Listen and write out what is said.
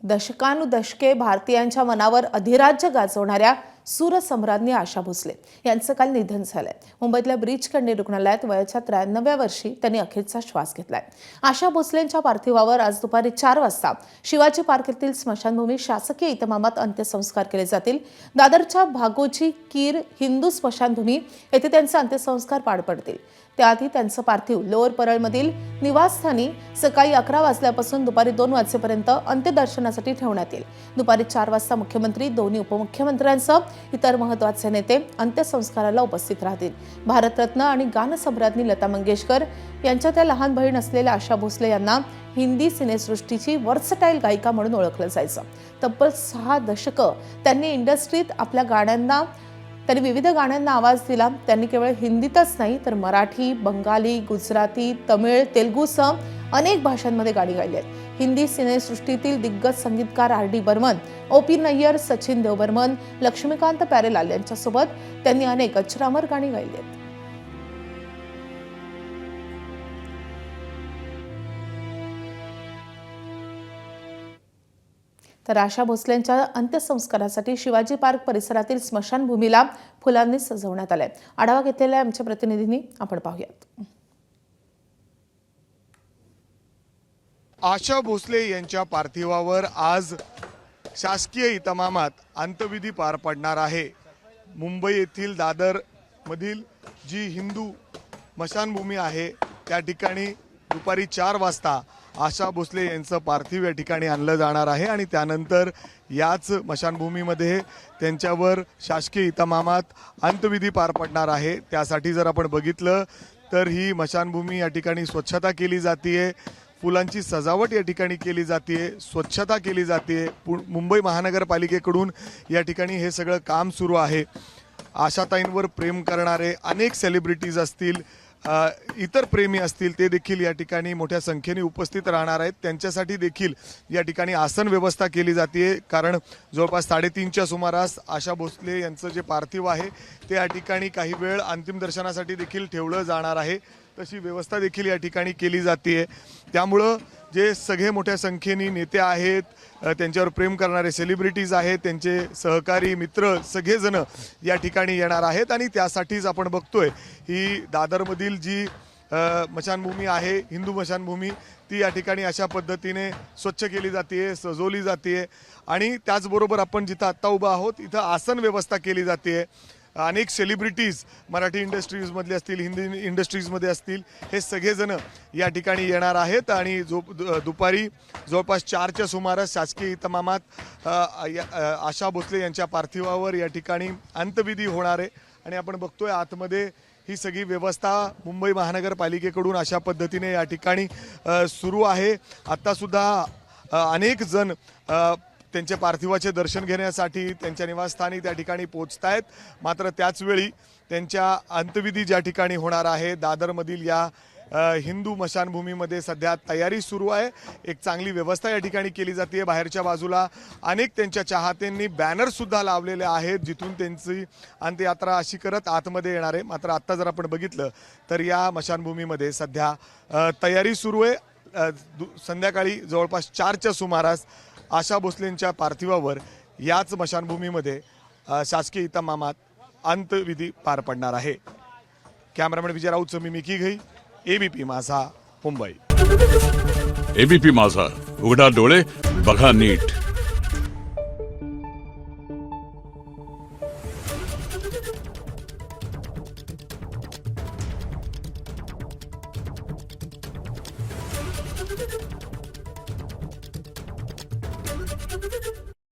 दशकानुदशके भारतीयांच्या मनावर अधिराज्य गाजवणाऱ्या सूरसम्राज्ञी आशा भोसले यांचं काल निधन झालंय। मुंबईतल्या ब्रीच कँडी रुग्णालयात वयाच्या 93व्या वर्षी त्यांनी अखेरचा श्वास घेतलाय। आशा भोसलेंच्या पार्थिवावर आज दुपारी 4 वाजता शिवाजी पार्क येथील स्मशानभूमी शासकीय इतमामात अंत्यसंस्कार केले जातील। दादरच्या भागोजी कीर हिंदू स्मशानभूमी येथे त्यांचे अंत्यसंस्कार पार पडतील। त्याआधी त्यांचं पार्थिव लोअर परळमधील निवासस्थानी सकाळी 11 वाजल्यापासून दुपारी 2 वाजेपर्यंत अंत्यदर्शनासाठी ठेवण्यात येईल। दुपारी 4 वाजता मुख्यमंत्री, दोन्ही उपमुख्यमंत्र्यांसह इतर महत्त्वाचे नेते अंत्यसंस्काराला उपस्थित राहतील। भारतरत्न आणि गानसम्राज्ञी लता मंगेशकर यांच्या त्या लहान बहीण असलेल्या आशा भोसले यांना हिंदी सिनेसृष्टीची वर्सटाईल गायिका म्हणून ओळखलं जायचं। तब्बल 6 दशकं त्यांनी इंडस्ट्रीत त्यांनी विविध गाण्यांना आवाज दिला। त्यांनी केवळ हिंदीतच नाही तर मराठी, बंगाली, गुजराती, तमिळ, तेलुगूसह अनेक भाषांमध्ये गाणी गायली आहेत। हिंदी सिनेसृष्टीतील दिग्गज संगीतकार आर.डी. बर्मन, ओ.पी. नय्यर, सचिन देवबर्मन, लक्ष्मीकांत प्यारेलाल यांच्यासोबत त्यांनी अनेक अजरामर गाणी गायली आहेत। तर आशा भोसलेंच्या अंत्यसंस्कारासाठी शिवाजी पार्क परिसरातील स्मशानभूमीला फुलांनी सजवण्यात आलंय। आढावा घेतलेल्या आमच्या प्रतिनिधींनी आपण पाहूयात। आशा भोसले यांच्या पार्थिवावर आज शासकीय इतमामात अंत्यविधी पार पडणार आहे। मुंबई येथील दादर मधील जी हिंदू स्मशानभूमी आहे त्या ठिकाणी दुपारी 4 वाजता आशा भोसले यांचं पार्थिव या ठिकाणी आणलं जाणार आहे आणि त्यानंतर याच स्मशानभूमीमध्ये त्यांच्यावर शासकीय इतमामात अंत्यविधी पार पडणार आहे। त्यासाठी जर आपण बघितलं तर ही स्मशानभूमी या ठिकाणी स्वच्छता केली जाते, फुलांची सजावट या ठिकाणी केली जाते, स्वच्छता केली जाते। मुंबई महानगरपालिकेकडून या ठिकाणी हे सगळं काम सुरू आहे। आशाताईंवर प्रेम करणारे अनेक सेलिब्रिटीज असतील, इतर प्रेमी असतील, ते देखील या ठिकाणी मोठ्या संख्येने उपस्थित राहणार आहेत। त्यांच्यासाठी देखील या ठिकाणी आसन व्यवस्था केली जाते, कारण जवळपास 3:30च्या सुमारास आशा भोसले यांचं जे पार्थिव आहे ते या ठिकाणी काही वेळ अंतिम दर्शनासाठी देखील ठेवलं जाणार आहे। तशी व्यवस्था देखील या ठिकाणी केली जाते। त्यामुळं जे सगळे मोठ्या संख्येने नेते आहेत, त्यांच्यावर प्रेम करणारे सेलिब्रिटीज आहेत, त्यांचे सहकारी मित्र सगळेजण या ठिकाणी येणार आहेत आणि त्यासाठीच आपण बघतोय ही दादरमधील जी स्मशानभूमी आहे, हिंदू स्मशानभूमी, ती या ठिकाणी अशा पद्धतीने स्वच्छ केली जाते, सजवली जाते आणि त्याचबरोबर आपण जिथं आत्ता उभा आहोत इथं आसन व्यवस्था केली जाते। अनेक सेलिब्रिटीज मराठी इंडस्ट्रीजमधले असतील, हिंदी इंडस्ट्रीजमध्ये असतील, हे सगळेजण या ठिकाणी येणार आहेत आणि दुपारी जवळपास 4च्या सुमारास शासकीय इतमामात आशा भोसले यांच्या पार्थिवावर या ठिकाणी अंत्यविधी होणार आहे आणि आपण बघतोय आतमध्ये ही सगळी व्यवस्था मुंबई महानगरपालिकेकडून अशा पद्धतीने या ठिकाणी सुरू आहे। आत्तासुद्धा अनेक जण त्यांच्या पार्थिवाचे दर्शन घेण्यासाठी त्यांच्या निवासस्थानी त्या ठिकाणी पोहोचत आहेत। मात्र त्याचवेळी त्यांच्या अंत्यविधी ज्या ठिकाणी होणार आहे दादरमधील या हिंदू स्मशानभूमीमध्ये सध्या तयारी सुरू आहे। एक चांगली व्यवस्था या ठिकाणी केली जाते। बाहेरच्या बाजूला अनेक त्यांच्या चाहत्यांनी बॅनरसुद्धा लावलेले आहेत, जिथून त्यांची अंत्ययात्रा अशी करत आतमध्ये येणार आहे। मात्र आत्ता जर आपण बघितलं तर या स्मशानभूमीमध्ये सध्या तयारी सुरू आहे। संध्याकाळी जवळपास 4च्या सुमारास आशा भोसलेंच्या पार्थिवावर याच स्मशानभूमीमध्ये शासकीय इतमामात अंत्यविधी पार पडणार आहे। कॅमेरामॅन विजय राऊतसह मी मिकी घई, एबीपी माझा, मुंबई। एबीपी माझा, उघडा डोळे बघा नीट।